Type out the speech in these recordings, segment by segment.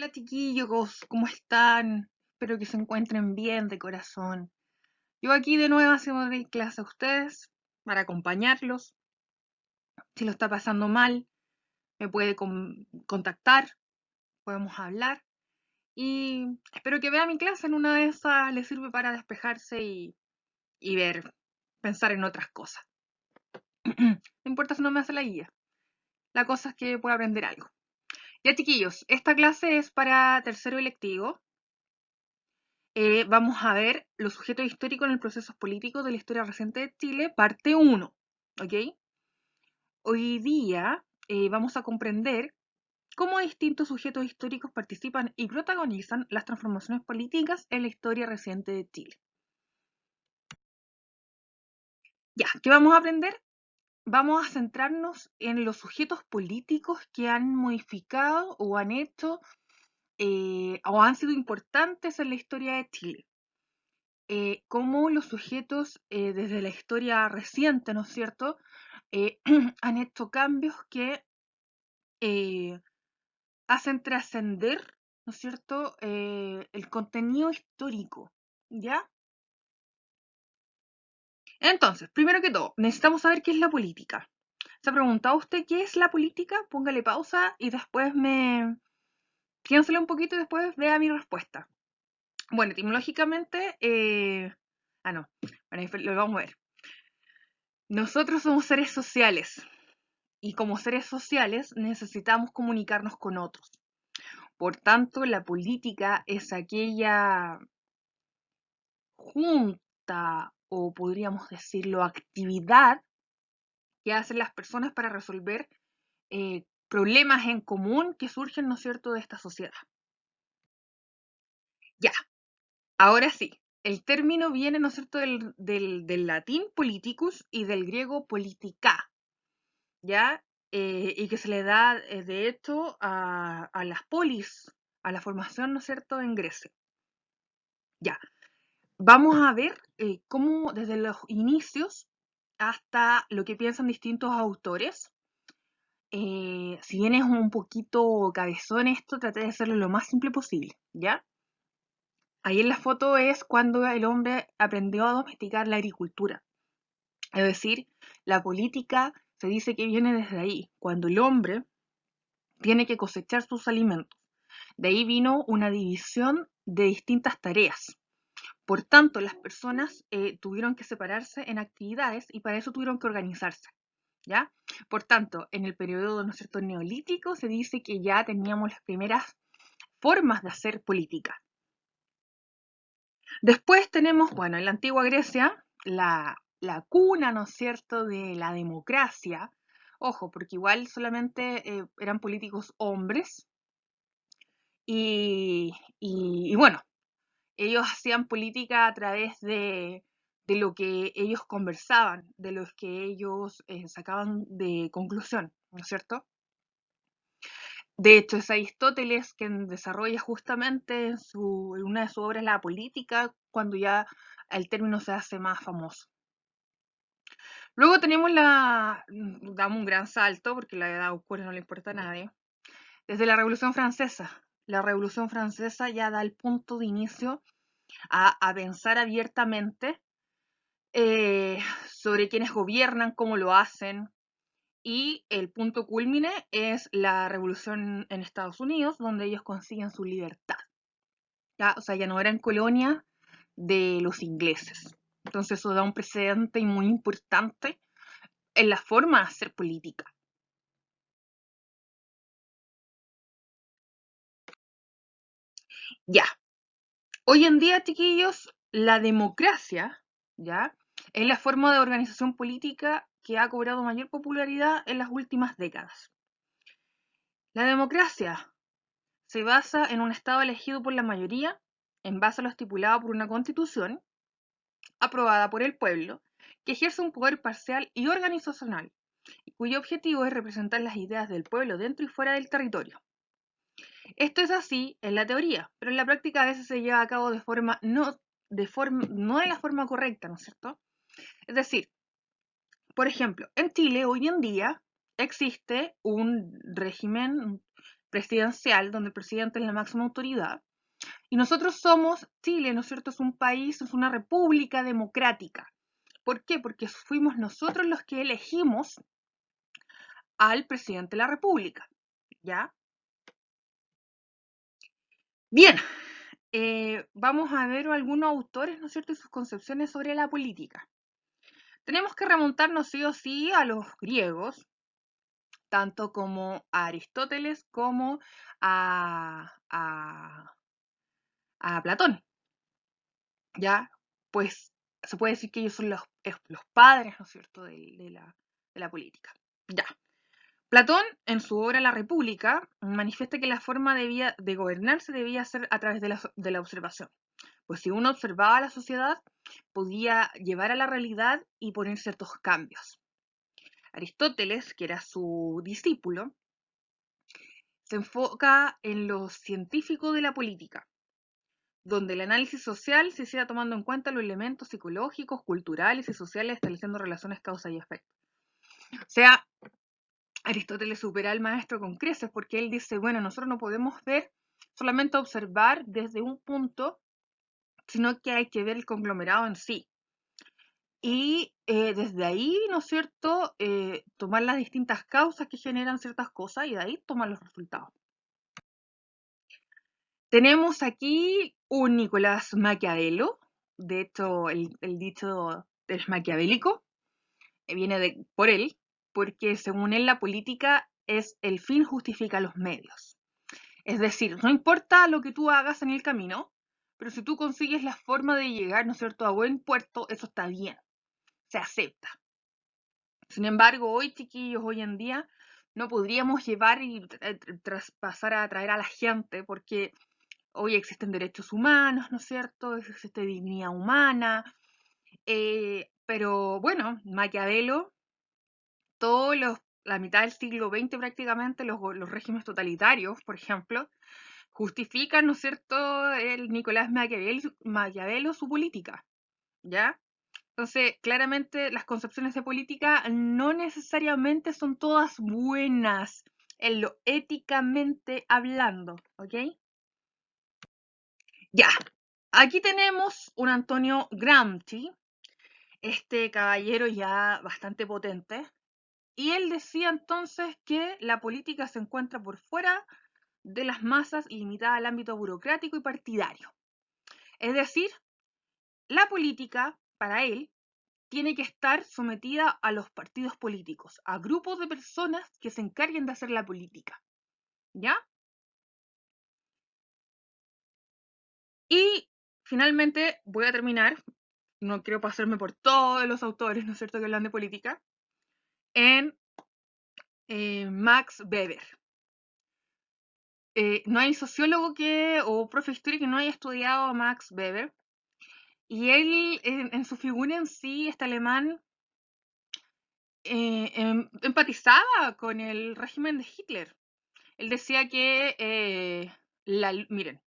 Hola chiquillos, ¿cómo están? Espero que se encuentren bien de corazón. Yo aquí de nuevo haciendo clase a ustedes para acompañarlos. Si lo está pasando mal, me puede contactar, podemos hablar y espero que vea mi clase. En una de esas le sirve para despejarse y ver, pensar en otras cosas. No importa si no me hace la guía. La cosa es que pueda aprender algo. Ya chiquillos, esta clase es para tercero electivo. Vamos a ver los sujetos históricos en el proceso político de la historia reciente de Chile, parte 1. ¿Ok? Hoy día vamos a comprender cómo distintos sujetos históricos participan y protagonizan las transformaciones políticas en la historia reciente de Chile. Ya, ¿qué vamos a aprender? Vamos a centrarnos en los sujetos políticos que han modificado o han hecho o han sido importantes en la historia de Chile. Cómo los sujetos desde la historia reciente, ¿no es cierto?, han hecho cambios que hacen trascender, ¿no es cierto?, el contenido histórico, ¿ya? Entonces, primero que todo, necesitamos saber qué es la política. ¿Se ha preguntado usted qué es la política? Póngale pausa y después piénsele un poquito y después vea mi respuesta. Bueno, etimológicamente, no, bueno, lo vamos a ver. Nosotros somos seres sociales y como seres sociales necesitamos comunicarnos con otros. Por tanto, la política es aquella junta o podríamos decirlo actividad que hacen las personas para resolver problemas en común que surgen, ¿no es cierto?, de esta sociedad. Ya, ahora sí. El término viene, ¿no es cierto?, del latín politicus y del griego politica, ¿ya? Y que se le da, de hecho, a las polis, a la formación, ¿no es cierto?, en Grecia. Ya, vamos a ver cómo desde los inicios hasta lo que piensan distintos autores. Si bien es un poquito cabezón esto, traté de hacerlo lo más simple posible, ¿ya? Ahí en la foto es cuando el hombre aprendió a domesticar la agricultura. Es decir, la política se dice que viene desde ahí, cuando el hombre tiene que cosechar sus alimentos. De ahí vino una división de distintas tareas. Por tanto, las personas tuvieron que separarse en actividades y para eso tuvieron que organizarse, ¿ya? Por tanto, en el periodo, ¿no es cierto?, neolítico se dice que ya teníamos las primeras formas de hacer política. Después tenemos, bueno, en la antigua Grecia, la cuna, ¿no es cierto?, de la democracia. Ojo, porque igual solamente eran políticos hombres, y bueno, ellos hacían política a través de lo que ellos conversaban, de los que ellos sacaban de conclusión, ¿no es cierto? De hecho, es Aristóteles quien desarrolla justamente en una de sus obras la política, cuando ya el término se hace más famoso. Luego tenemos damos un gran salto, porque la edad oscura no le importa a nadie, desde la Revolución Francesa. La Revolución Francesa ya da el punto de inicio a pensar abiertamente sobre quiénes gobiernan, cómo lo hacen, y el punto culmine es la revolución en Estados Unidos, donde ellos consiguen su libertad. ¿Ya? O sea, ya no eran colonia de los ingleses. Entonces eso da un precedente muy importante en la forma de hacer política. Ya, hoy en día, chiquillos, la democracia, ¿ya?, es la forma de organización política que ha cobrado mayor popularidad en las últimas décadas. La democracia se basa en un Estado elegido por la mayoría, en base a lo estipulado por una constitución, aprobada por el pueblo, que ejerce un poder parcial y organizacional, y cuyo objetivo es representar las ideas del pueblo dentro y fuera del territorio. Esto es así en la teoría, pero en la práctica a veces se lleva a cabo no de la forma correcta, ¿no es cierto? Es decir, por ejemplo, en Chile hoy en día existe un régimen presidencial, donde el presidente es la máxima autoridad. Y nosotros somos Chile, ¿no es cierto? Es un país, es una república democrática. ¿Por qué? Porque fuimos nosotros los que elegimos al presidente de la república, ¿ya? Bien, vamos a ver algunos autores, ¿no es cierto? Y sus concepciones sobre la política. Tenemos que remontarnos sí o sí a los griegos, tanto como a Aristóteles como a Platón, ¿ya? Pues se puede decir que ellos son los padres, ¿no es cierto?, de la política. Ya. Platón, en su obra La República, manifiesta que la forma de gobernarse debía ser a través de la observación. Pues si uno observaba la sociedad, podía llevar a la realidad y poner ciertos cambios. Aristóteles, que era su discípulo, se enfoca en lo científico de la política, donde el análisis social se hiciera tomando en cuenta los elementos psicológicos, culturales y sociales, estableciendo relaciones causa y efecto. O sea, Aristóteles supera al maestro con creces porque él dice, bueno, nosotros no podemos ver, solamente observar desde un punto, sino que hay que ver el conglomerado en sí. Y desde ahí, ¿no es cierto?, tomar las distintas causas que generan ciertas cosas y de ahí tomar los resultados. Tenemos aquí un Nicolás Maquiavelo, de hecho el dicho es maquiavélico, viene por él, porque según él la política es el fin justifica los medios. Es decir, no importa lo que tú hagas en el camino, pero si tú consigues la forma de llegar, ¿no es cierto?, a buen puerto, eso está bien, se acepta. Sin embargo, hoy, chiquillos, hoy en día, no podríamos llevar y traspasar a atraer a la gente porque hoy existen derechos humanos, ¿no es cierto? Existe dignidad humana. Pero bueno, Maquiavelo, la mitad del siglo XX prácticamente, los regímenes totalitarios, por ejemplo, justifican, ¿no es cierto?, el Nicolás Maquiavelo su política, ¿ya? Entonces, claramente las concepciones de política no necesariamente son todas buenas en lo éticamente hablando, ¿ok? Ya, aquí tenemos un Antonio Gramsci, este caballero ya bastante potente, y él decía entonces que la política se encuentra por fuera de las masas y limitada al ámbito burocrático y partidario. Es decir, la política, para él, tiene que estar sometida a los partidos políticos, a grupos de personas que se encarguen de hacer la política, ¿ya? Y finalmente voy a terminar, no quiero pasarme por todos los autores, ¿no es cierto?, que hablan de política, en Max Weber. No hay sociólogo o profe de historia que no haya estudiado a Max Weber. Y él, en su figura en sí, este alemán, empatizaba con el régimen de Hitler. Él decía que, miren,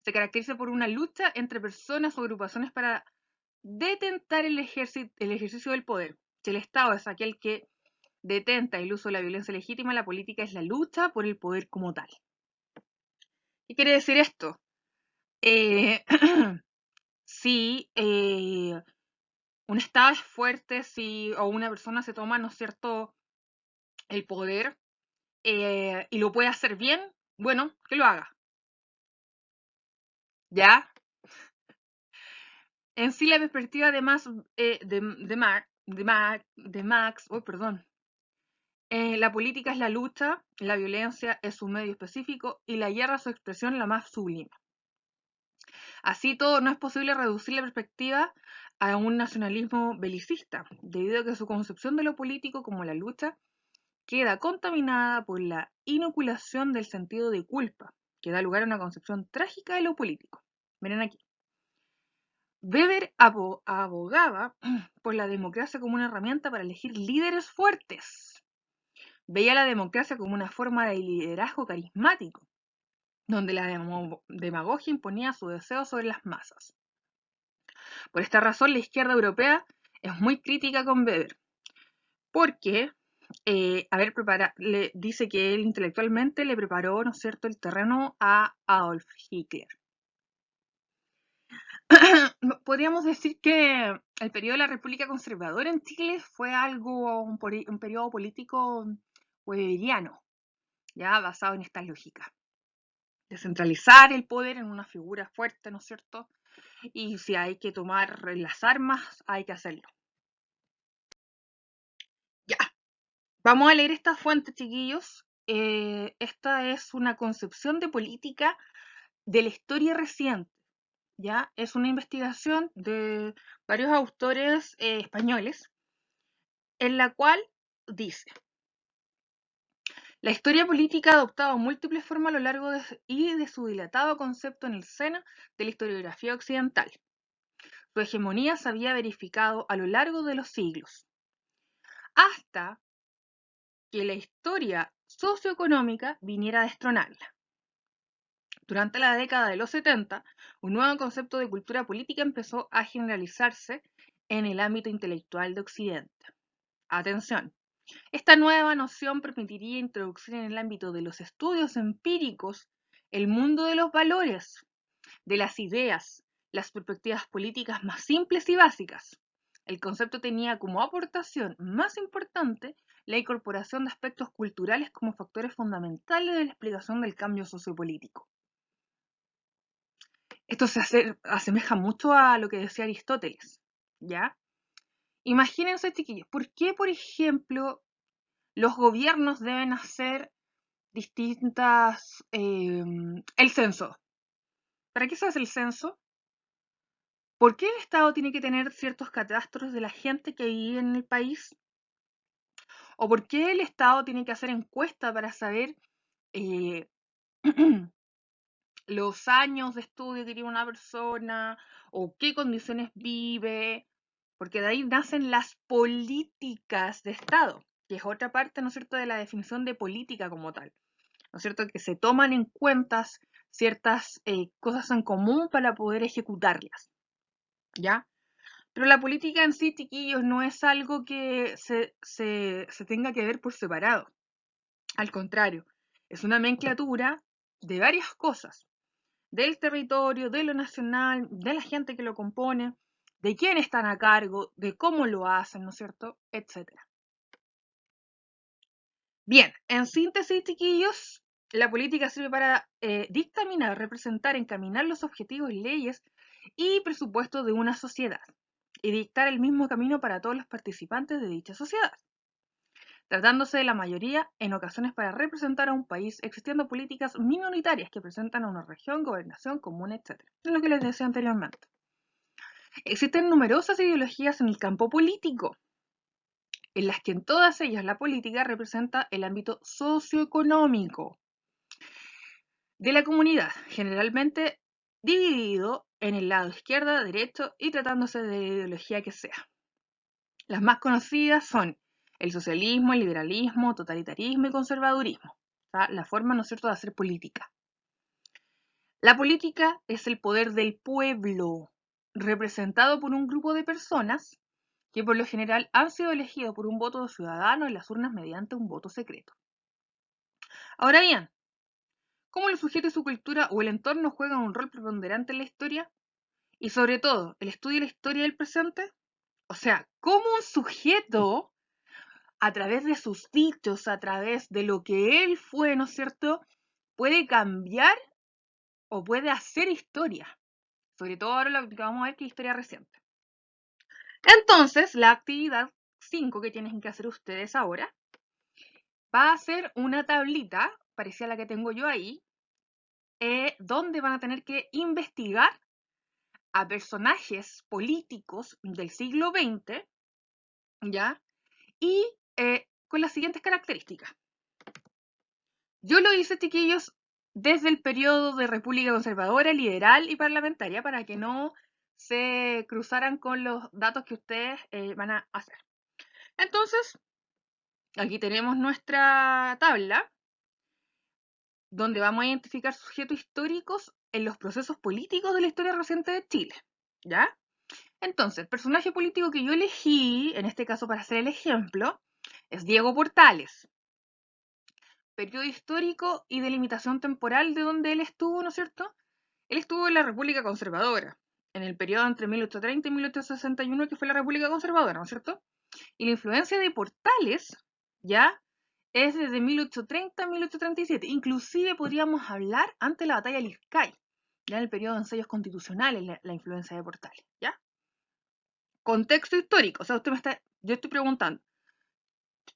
se caracteriza por una lucha entre personas o agrupaciones para detentar el ejercicio del poder. Si el Estado es aquel que detenta el uso de la violencia legítima, la política es la lucha por el poder como tal. ¿Qué quiere decir esto? Si un Estado es fuerte, o una persona se toma, ¿no es cierto?, el poder y lo puede hacer bien, bueno, que lo haga. ¿Ya? En sí, la perspectiva de Max, la política es la lucha, la violencia es su medio específico y la guerra es su expresión la más sublime. Así todo, no es posible reducir la perspectiva a un nacionalismo belicista, debido a que su concepción de lo político como la lucha queda contaminada por la inoculación del sentido de culpa, que da lugar a una concepción trágica de lo político. Miren aquí. Weber abogaba por la democracia como una herramienta para elegir líderes fuertes. Veía la democracia como una forma de liderazgo carismático, donde la demagogia imponía su deseo sobre las masas. Por esta razón, la izquierda europea es muy crítica con Weber, porque le dice que él intelectualmente le preparó, ¿no es cierto?, el terreno a Adolf Hitler. Podríamos decir que el periodo de la República Conservadora en Chile fue un periodo político weberiano, ya basado en esta lógica. Descentralizar el poder en una figura fuerte, ¿no es cierto? Y si hay que tomar las armas, hay que hacerlo. Ya, vamos a leer esta fuente, chiquillos. Esta es una concepción de política de la historia reciente. ¿Ya? Es una investigación de varios autores españoles, en la cual dice: la historia política ha adoptado múltiples formas a lo largo de su dilatado concepto en el seno de la historiografía occidental. Su hegemonía se había verificado a lo largo de los siglos, hasta que la historia socioeconómica viniera a destronarla. Durante la década de los 70, un nuevo concepto de cultura política empezó a generalizarse en el ámbito intelectual de Occidente. Atención, esta nueva noción permitiría introducir en el ámbito de los estudios empíricos el mundo de los valores, de las ideas, las perspectivas políticas más simples y básicas. El concepto tenía como aportación más importante la incorporación de aspectos culturales como factores fundamentales de la explicación del cambio sociopolítico. Esto se asemeja mucho a lo que decía Aristóteles, ¿ya? Imagínense, chiquillos, ¿por qué, por ejemplo, los gobiernos deben hacer distintas... el censo? ¿Para qué se hace el censo? ¿Por qué el Estado tiene que tener ciertos catastros de la gente que vive en el país? ¿O por qué el Estado tiene que hacer encuestas para saber los años de estudio que tiene una persona o qué condiciones vive? Porque de ahí nacen las políticas de Estado, que es otra parte, ¿no es cierto?, de la definición de política como tal, ¿no es cierto?, que se toman en cuenta ciertas cosas en común para poder ejecutarlas, ¿ya? Pero la política en sí, chiquillos, no es algo que se tenga que ver por separado. Al contrario, es una nomenclatura de varias cosas: del territorio, de lo nacional, de la gente que lo compone, de quién están a cargo, de cómo lo hacen, ¿no es cierto?, etcétera. Bien, en síntesis, chiquillos, la política sirve para dictaminar, representar, encaminar los objetivos, leyes y presupuestos de una sociedad y dictar el mismo camino para todos los participantes de dicha sociedad, tratándose de la mayoría en ocasiones para representar a un país, existiendo políticas minoritarias que presentan a una región, gobernación, común, etc. Es lo que les decía anteriormente. Existen numerosas ideologías en el campo político, en las que en todas ellas la política representa el ámbito socioeconómico de la comunidad, generalmente dividido en el lado izquierda, derecho y tratándose de la ideología que sea. Las más conocidas son el socialismo, el liberalismo, totalitarismo y conservadurismo. O sea, la forma, ¿no es cierto?, de hacer política. La política es el poder del pueblo, representado por un grupo de personas que por lo general han sido elegidos por un voto ciudadano en las urnas mediante un voto secreto. Ahora bien, ¿cómo los sujetos y su cultura o el entorno juegan un rol preponderante en la historia? Y sobre todo, ¿el estudio de la historia del presente? O sea, ¿cómo un sujeto, a través de sus dichos, a través de lo que él fue, ¿no es cierto?, puede cambiar o puede hacer historia? Sobre todo ahora lo que vamos a ver que es historia reciente. Entonces, la actividad 5 que tienen que hacer ustedes ahora va a ser una tablita, parecida a la que tengo yo ahí, donde van a tener que investigar a personajes políticos del siglo XX, ¿ya? Y con las siguientes características. Yo lo hice, chiquillos, desde el periodo de República Conservadora, Liberal y Parlamentaria, para que no se cruzaran con los datos que ustedes van a hacer. Entonces, aquí tenemos nuestra tabla, donde vamos a identificar sujetos históricos en los procesos políticos de la historia reciente de Chile, ¿ya? Entonces, el personaje político que yo elegí, en este caso para hacer el ejemplo, es Diego Portales. Periodo histórico y delimitación temporal de donde él estuvo, ¿no es cierto? Él estuvo en la República Conservadora, en el periodo entre 1830 y 1861, que fue la República Conservadora, ¿no es cierto? Y la influencia de Portales, ¿ya? Es desde 1830 a 1837. Inclusive podríamos hablar antes de la batalla de Lircay, ya en el periodo de ensayos constitucionales, la influencia de Portales, ¿ya? Contexto histórico, o sea, yo estoy preguntando,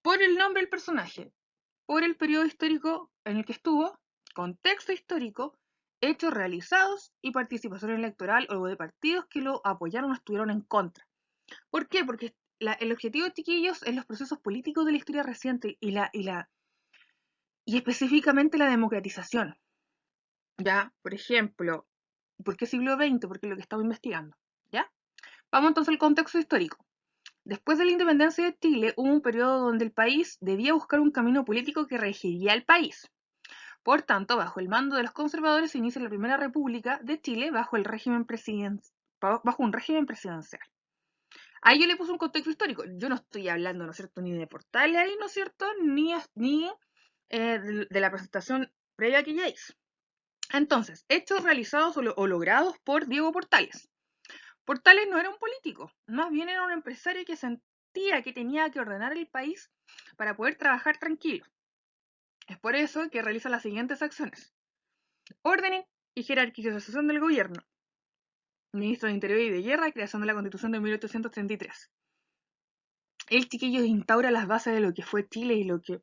por el nombre del personaje, por el periodo histórico en el que estuvo, contexto histórico, hechos realizados y participación electoral o de partidos que lo apoyaron o estuvieron en contra. ¿Por qué? Porque el objetivo, chiquillos, es los procesos políticos de la historia reciente y específicamente la democratización. ¿Ya? Por ejemplo, ¿por qué siglo XX? Porque es lo que estamos investigando. ¿Ya? Vamos entonces al contexto histórico. Después de la independencia de Chile, hubo un periodo donde el país debía buscar un camino político que regiría el país. Por tanto, bajo el mando de los conservadores se inicia la Primera República de Chile bajo un régimen presidencial. Ahí yo le puse un contexto histórico. Yo no estoy hablando, ¿no es cierto?, ni de Portales ahí, ¿no es cierto?, ni de la presentación previa que ya hice. Entonces, hechos realizados o logrados por Diego Portales. Portales no era un político, más bien era un empresario que sentía que tenía que ordenar el país para poder trabajar tranquilo. Es por eso que realiza las siguientes acciones: orden y jerarquización del gobierno, ministro de Interior y de Guerra, creación de la Constitución de 1833. El chiquillo instaura las bases de lo que fue Chile y lo que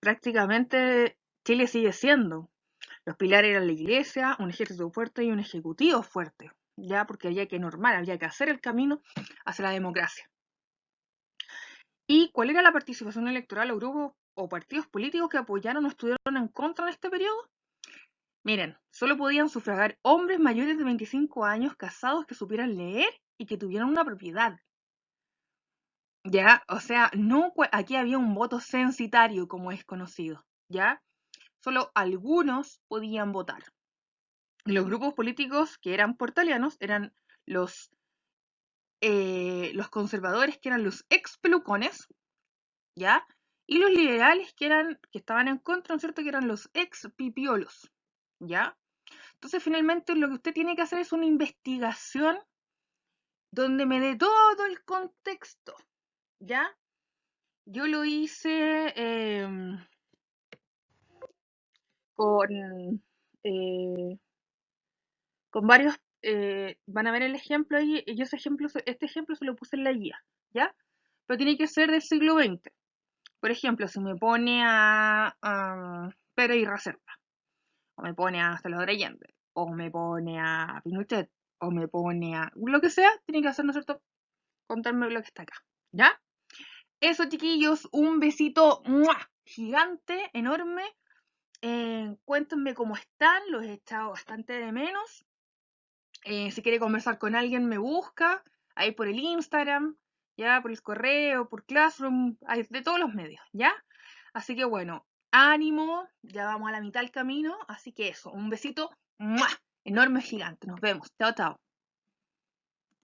prácticamente Chile sigue siendo. Los pilares eran la iglesia, un ejército fuerte y un ejecutivo fuerte, ya porque había que normar, había que hacer el camino hacia la democracia. ¿Y cuál era la participación electoral o grupos o partidos políticos que apoyaron o estuvieron en contra en este periodo? Miren, solo podían sufragar hombres mayores de 25 años casados que supieran leer y que tuvieran una propiedad. ¿Ya? O sea, no, aquí había un voto censitario, como es conocido, ¿ya? Solo algunos podían votar. Los grupos políticos que eran portalianos eran los conservadores, que eran los ex-pelucones, ¿ya? Y los liberales, que estaban en contra, ¿no es cierto?, que eran los ex-pipiolos, ¿ya? Entonces, finalmente, lo que usted tiene que hacer es una investigación donde me dé todo el contexto, ¿ya? Yo lo hice con, eh, con varios, van a ver el ejemplo ahí, y este ejemplo se lo puse en la guía, ¿ya? Pero tiene que ser del siglo XX. Por ejemplo, si me pone a Pérez y Reserva, o me pone a Salvador Allende, o me pone a Pinochet, o me pone a lo que sea, tiene que hacer, ¿no es cierto?, contarme lo que está acá, ¿ya? Eso, chiquillos, un besito gigante, enorme. Cuéntenme cómo están, los he echado bastante de menos. Si quiere conversar con alguien, me busca ahí por el Instagram, ya, por el correo, por Classroom, de todos los medios, ¿ya? Así que bueno, ánimo, ya vamos a la mitad del camino, así que eso, un besito enorme, gigante. Nos vemos. Chao, chao.